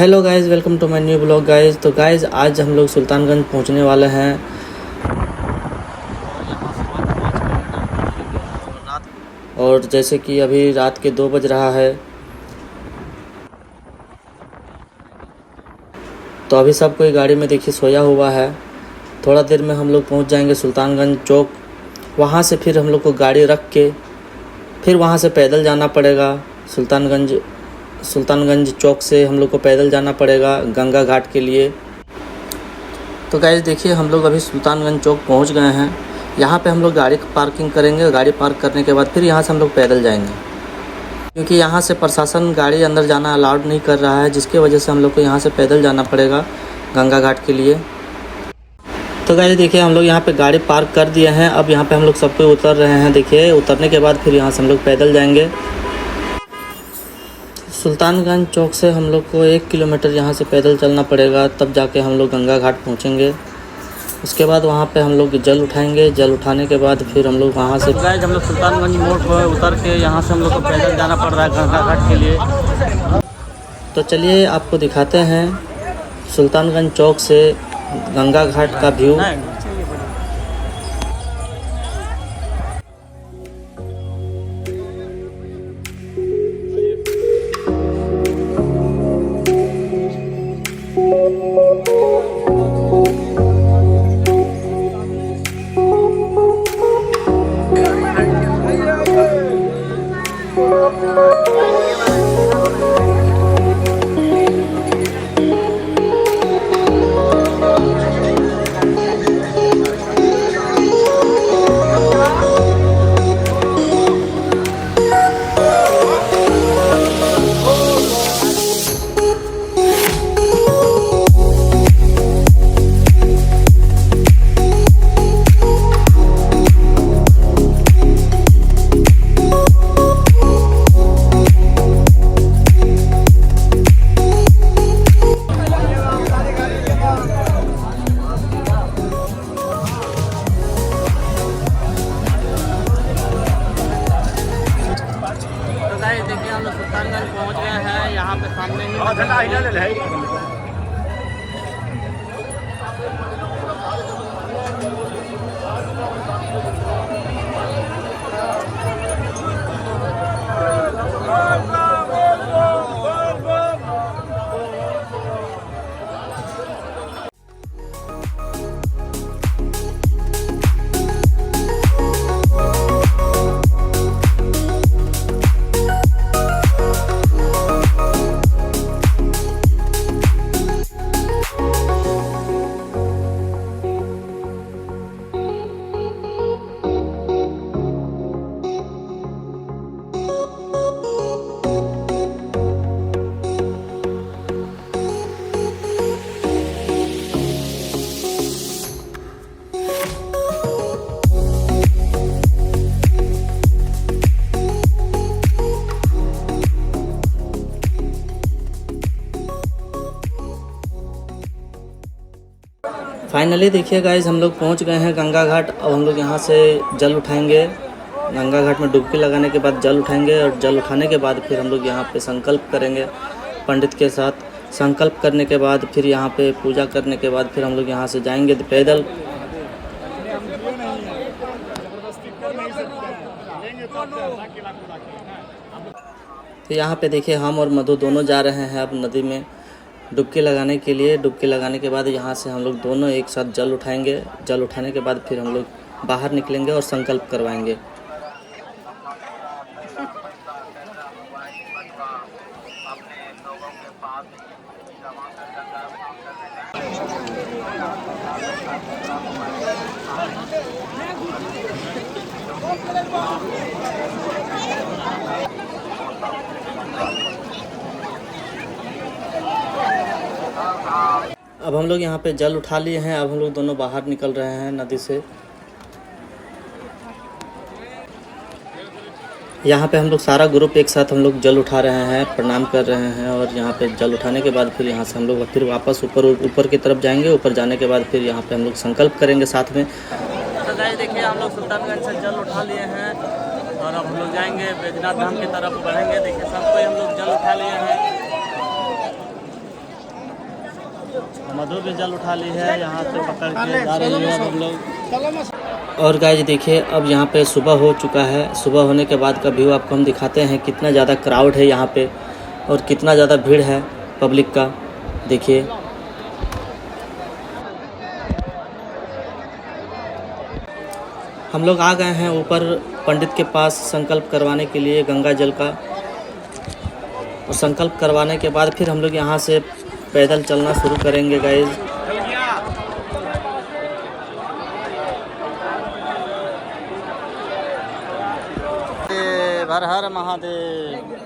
Hello guys, welcome to my new blog guys. तो guys आज हम लोग सुल्तानगंज पहुंचने वाले हैं और जैसे कि अभी रात के 2 बज रहा है तो अभी सब कोई गाड़ी में देखिए सोया हुआ है। थोड़ा देर में हम लोग पहुंच जाएंगे सुल्तानगंज चौक। वहां से फिर हम लोग को गाड़ी रख के फिर वहां से पैदल जाना पड़ेगा। सुल्तानगंज चौक से हम लोग को पैदल जाना पड़ेगा गंगा घाट के लिए। तो गाइस देखिए हम लोग अभी सुल्तानगंज चौक पहुंच गए हैं। यहाँ पे हम लोग गाड़ी पार्किंग करेंगे। गाड़ी पार्क करने के बाद फिर यहाँ से हम लोग पैदल जाएंगे, क्योंकि यहाँ से प्रशासन गाड़ी अंदर जाना अलाउड नहीं कर रहा है, जिसकी वजह से हम लोग को यहाँ से पैदल जाना पड़ेगा गंगा घाट के लिए। तो गाइस देखिए हम लोग यहाँ पे गाड़ी पार्क कर दिए हैं। अब यहाँ पे हम लोग सब कोई उतर रहे हैं। देखिए उतरने के बाद फिर यहाँ से हम लोग पैदल जाएंगे। सुल्तानगंज चौक से हम लोग को 1 किलोमीटर यहाँ से पैदल चलना पड़ेगा, तब जाके हम लोग गंगा घाट पहुँचेंगे। उसके बाद वहाँ पे हम लोग जल उठाएंगे। जल उठाने के बाद फिर हम लोग वहाँ से गाइस हम लोग सुल्तानगंज मोड़ पर उतर के यहाँ से हम लोग को पैदल जाना पड़ रहा है गंगा घाट के लिए। तो चलिए आपको दिखाते हैं सुल्तानगंज चौक से गंगा घाट का व्यू। देखिए हम लोग सुल्तानगंज पहुँच गए हैं। यहाँ पे सामने ही फाइनली देखिए गाइज हम लोग पहुंच गए हैं गंगा घाट। अब हम लोग यहाँ से जल उठाएंगे। गंगा घाट में डुबकी लगाने के बाद जल उठाएंगे और जल उठाने के बाद फिर हम लोग यहाँ पे संकल्प करेंगे पंडित के साथ। संकल्प करने के बाद फिर यहाँ पे पूजा करने के बाद फिर हम लोग यहाँ से जाएंगे पैदल। तो यहाँ पे देखिए हम और मधु दोनों जा रहे हैं अब नदी में डुबकी लगाने के लिए। डुबकी लगाने के बाद यहाँ से हम लोग दोनों एक साथ जल उठाएंगे। जल उठाने के बाद फिर हम लोग बाहर निकलेंगे और संकल्प करवाएंगे। अब हम लोग यहाँ पे जल उठा लिए हैं। अब हम लोग दोनों बाहर निकल रहे हैं नदी से। यहाँ पे हम लोग सारा ग्रुप एक साथ हम लोग जल उठा रहे हैं, प्रणाम कर रहे हैं। और यहाँ पे जल उठाने के बाद फिर यहाँ से हम लोग फिर वापस ऊपर की तरफ जाएंगे। ऊपर जाने के बाद फिर यहाँ पे हम लोग संकल्प करेंगे साथ में। तो गाइस देखिए हम लोग सुल्तानगंज से जल उठा लिए हैं और अब हम लोग जाएंगे बैजनाथ धाम की तरफ बढ़ेंगे। देखिए सब कोई हम लोग जल उठा लिए हैं। मधु भी जल उठा ली है, यहाँ से पकड़ के जा रही है हम लोग। और गाइस देखिए अब यहाँ पे सुबह हो चुका है। सुबह होने के बाद का व्यू आपको हम दिखाते हैं, कितना ज़्यादा क्राउड है यहाँ पे और कितना ज़्यादा भीड़ है पब्लिक का। देखिए हम लोग आ गए हैं ऊपर पंडित के पास संकल्प करवाने के लिए गंगा जल का, और संकल्प करवाने के बाद फिर हम लोग यहाँ से पैदल चलना शुरू करेंगे गाइस। हर हर महादेव।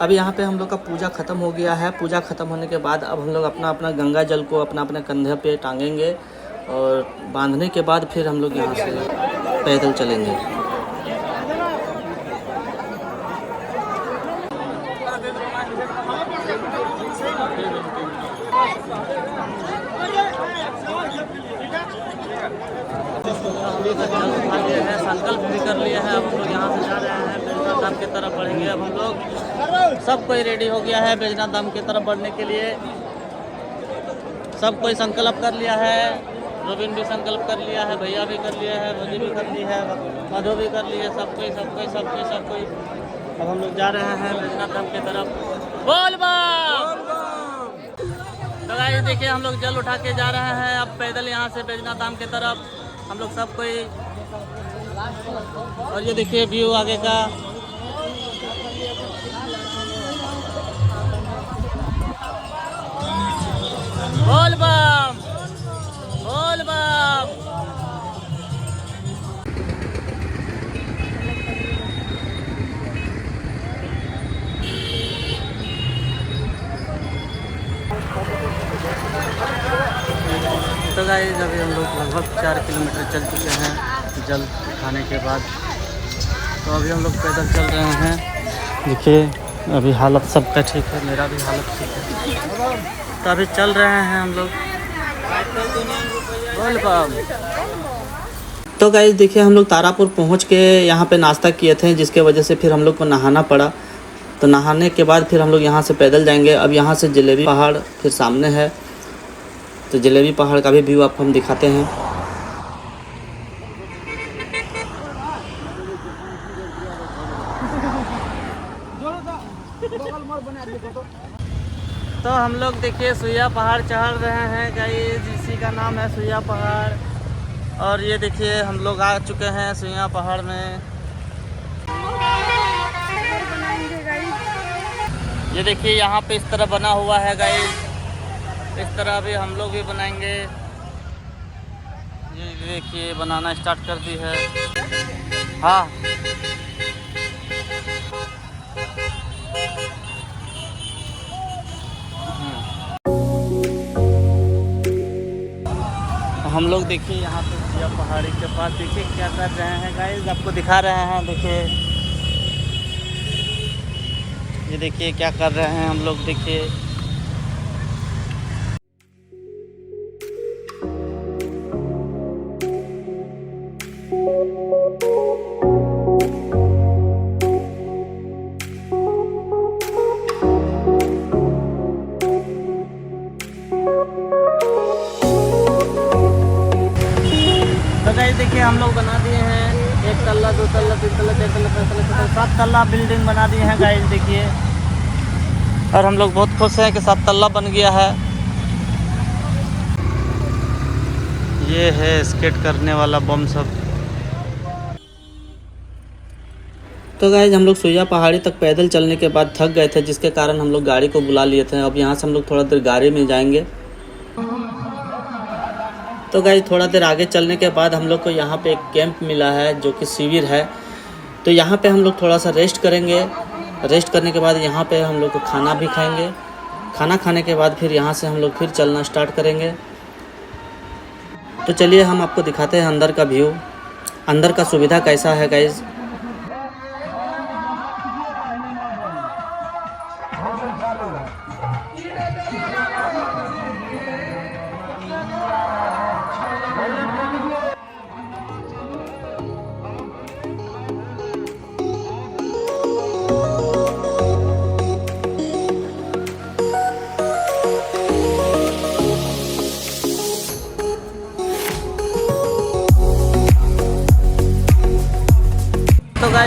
अब यहाँ पे हम लोग का पूजा ख़त्म हो गया है। पूजा ख़त्म होने के बाद अब हम लोग अपना अपना गंगा जल को अपने कंधे पे टांगेंगे और बांधने के बाद फिर हम लोग यहाँ से पैदल चलेंगे। संकल्प भी कर लिया है। अब हम लोग यहाँ से जा रहे हैं बैजनाथ धाम की तरफ बढ़ेंगे। अब हम लोग सब कोई रेडी हो गया है बैजनाथ धाम की तरफ बढ़ने के लिए। सब कोई संकल्प कर लिया है। रोबिन भी संकल्प कर लिया है, भैया भी कर लिया है, मोदी भी कर ली है, मधु भी कर ली है। सब कोई अब हम लोग जा रहे हैं बैजनाथ धाम की तरफ। बोल बम। तो गाइस देखिए हम लोग जल उठा के जा रहे हैं अब पैदल यहाँ से बैजनाथ धाम की तरफ हम लोग सब कोई। और ये देखिए व्यू आगे का। बोल बम बोल बम। तो गाइस अभी हम लोग लगभग 4 किलोमीटर चल चुके हैं जल उठाने के बाद। तो अभी हम लोग पैदल चल रहे हैं। देखिए अभी हालत सबका ठीक है, मेरा भी हालत ठीक है। तो अभी चल रहे हैं हम लोग। बोल बम। तो गाइस देखिए हम लोग तारापुर पहुंच के यहाँ पे नाश्ता किए थे, जिसके वजह से फिर हम लोग को नहाना पड़ा। तो नहाने के बाद फिर हम लोग यहाँ से पैदल जाएंगे। अब यहाँ से जलेबी पहाड़ फिर सामने है, तो जलेबी पहाड़ का भी व्यू आपको हम दिखाते हैं। तो हम लोग देखिए सुइया पहाड़ चढ़ रहे हैं गाइस, इसी का नाम है सुइया पहाड़। और ये देखिए हम लोग आ चुके हैं सुइया पहाड़ में। ये देखिए यहाँ पे इस तरह बना हुआ है गाइस, इस तरह भी हम लोग भी बनाएंगे। ये देखिए बनाना स्टार्ट कर दी है। हाँ हम लोग देखिए यहाँ पे सुइया पहाड़ी के पास देखिए क्या कर रहे हैं गाइस, आपको दिखा रहे हैं। देखिए ये देखिए क्या कर रहे हैं हम लोग। देखिए देखिए हम लोग बना दिए हैं 1 तल्ला 2 तल्ला 3 तल्ला 4 तल्ला 5 तल्ला 7 तल्ला बिल्डिंग बना दी है गाइस देखिए। और हम लोग बहुत खुश हैं कि 7 तल्ला बन गया है। ये है स्केट करने वाला बम सब। तो गाइस हम लोग सुइया पहाड़ी तक पैदल चलने के बाद थक गए थे, जिसके कारण हम लोग गाड़ी को बुला लिए थे। अब यहाँ से हम लोग थोड़ा देर गाड़ी में जाएंगे। तो गाइस थोड़ा देर आगे चलने के बाद हम लोग को यहाँ पे एक कैंप मिला है जो कि शिविर है। तो यहाँ पे हम लोग थोड़ा सा रेस्ट करेंगे। रेस्ट करने के बाद यहाँ पे हम लोग को खाना भी खाएंगे। खाना खाने के बाद फिर यहाँ से हम लोग फिर चलना स्टार्ट करेंगे। तो चलिए हम आपको दिखाते हैं अंदर का व्यू, अंदर का सुविधा कैसा है गाइस।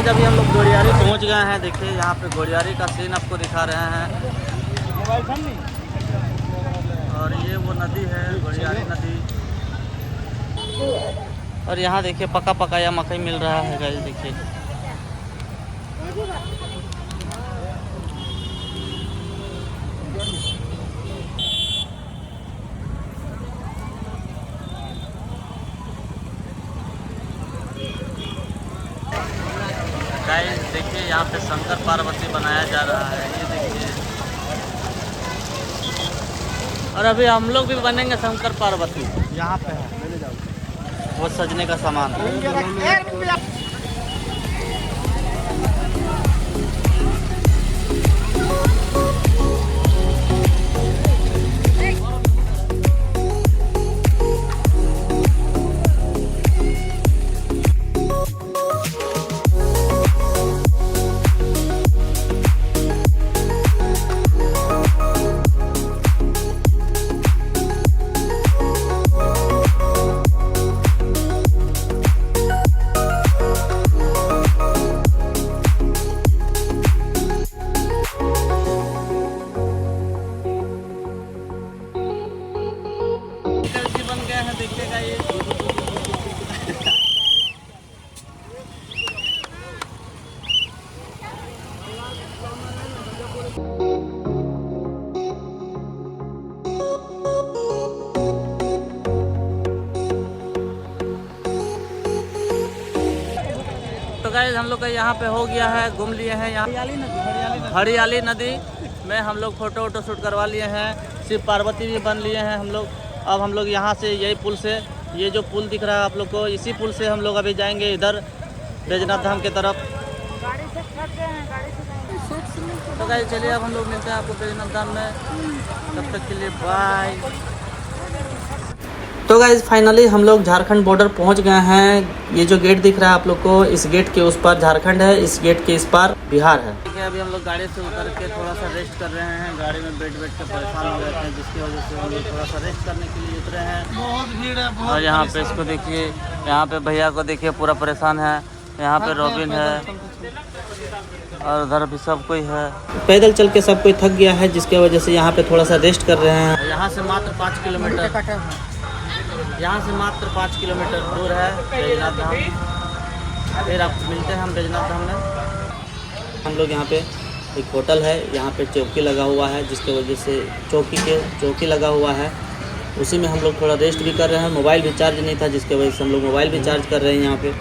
अभी हम लोग गोड़ियारी पहुंच गए हैं। देखिए यहाँ पे गोड़ियारी का सीन आपको दिखा रहे हैं। और ये वो नदी है, गोड़ियारी नदी। और यहाँ देखिए पका पकाया मकई मिल रहा है गाइस, देखिए। गाइस देखिए यहाँ पे शंकर पार्वती बनाया जा रहा है, ये देखिए। और अभी हम लोग भी बनेंगे शंकर पार्वती। यहाँ पे है वो सजने का सामान। बन गया है, देखिएगा ये। तो गाइस हम लोग का यहाँ पे हो गया है, घूम लिए हैं यहाँ हरियाली नदी में हम लोग फोटो वोटो शूट करवा लिए हैं। शिव पार्वती भी बन लिए हैं हम लोग। अब हम लोग यहाँ से यही पुल से, ये जो पुल दिख रहा है आप लोग को, इसी पुल से हम लोग अभी जाएंगे इधर बैजनाथ धाम की तरफ। तो गाइस चलिए अब हम लोग मिलते हैं आपको बैजनाथ धाम में। तब तक के लिए बाय। तो गाइस फाइनली हम लोग झारखंड बॉर्डर पहुंच गए हैं। ये जो गेट दिख रहा है आप लोग को, इस गेट के उस पार झारखंड है, इस गेट के इस पार बिहार है। ठीक है, अभी हम लोग गाड़ी से उतर के थोड़ा सा रेस्ट कर रहे हैं। गाड़ी में बैठ के परेशान हो गए थे, जिसकी वजह से हम लोग थोड़ा सा रेस्ट करने के लिए उतरे हैं। बहुत भीड़ है। और यहाँ पे इसको देखिए, यहाँ पे भैया को देखिए पूरा परेशान है। यहाँ पे रॉबिन है और उधर भी सब कोई है। पैदल चल के सब कोई थक गया है, जिसकी वजह से यहाँ पे थोड़ा सा रेस्ट कर रहे हैं। यहाँ से मात्र 5 किलोमीटर दूर है बैजनाथ धाम। फिर आप मिलते हैं हम बैजनाथ धाम में। हम लोग यहाँ पे एक होटल है, यहाँ पे चौकी लगा हुआ है, जिसकी वजह से चौकी लगा हुआ है, उसी में हम लोग थोड़ा रेस्ट भी कर रहे हैं। मोबाइल भी चार्ज नहीं था, जिसकी वजह से हम लोग मोबाइल भी चार्ज कर रहे हैं यहाँ पे।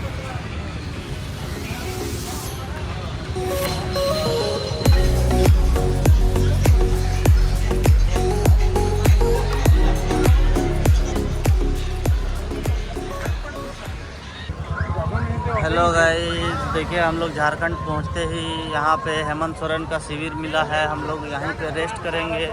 हेलो गाइस, देखिए हम लोग झारखंड पहुंचते ही यहाँ पे हेमंत सोरेन का शिविर मिला है। हम लोग यहीं पे रेस्ट करेंगे।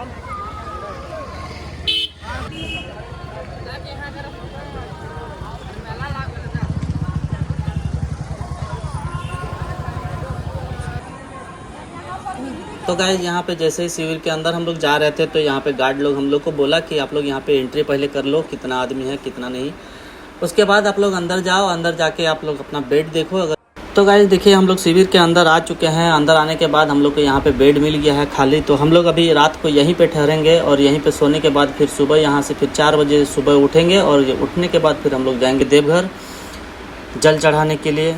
तो गाइस यहाँ पे जैसे ही शिविर के अंदर हम लोग जा रहे थे, तो यहाँ पे गार्ड लोग हम लोग को बोला कि आप लोग यहाँ पे एंट्री पहले कर लो, कितना आदमी है कितना नहीं, उसके बाद आप लोग अंदर जाओ। अंदर जाके आप लोग अपना बेड देखो। अगर तो गाइस देखिए हम लोग शिविर के अंदर आ चुके हैं। अंदर आने के बाद हम लोग को यहाँ पे बेड मिल गया है खाली। तो हम लोग अभी रात को यहीं पे ठहरेंगे और यहीं पे सोने के बाद फिर सुबह यहाँ से फिर 4 बजे सुबह उठेंगे। और उठने के बाद फिर हम लोग जाएंगे देवघर जल चढ़ाने के लिए।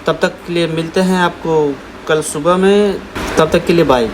तब तक के लिए मिलते हैं आपको कल सुबह में। तब तक के लिए बाय।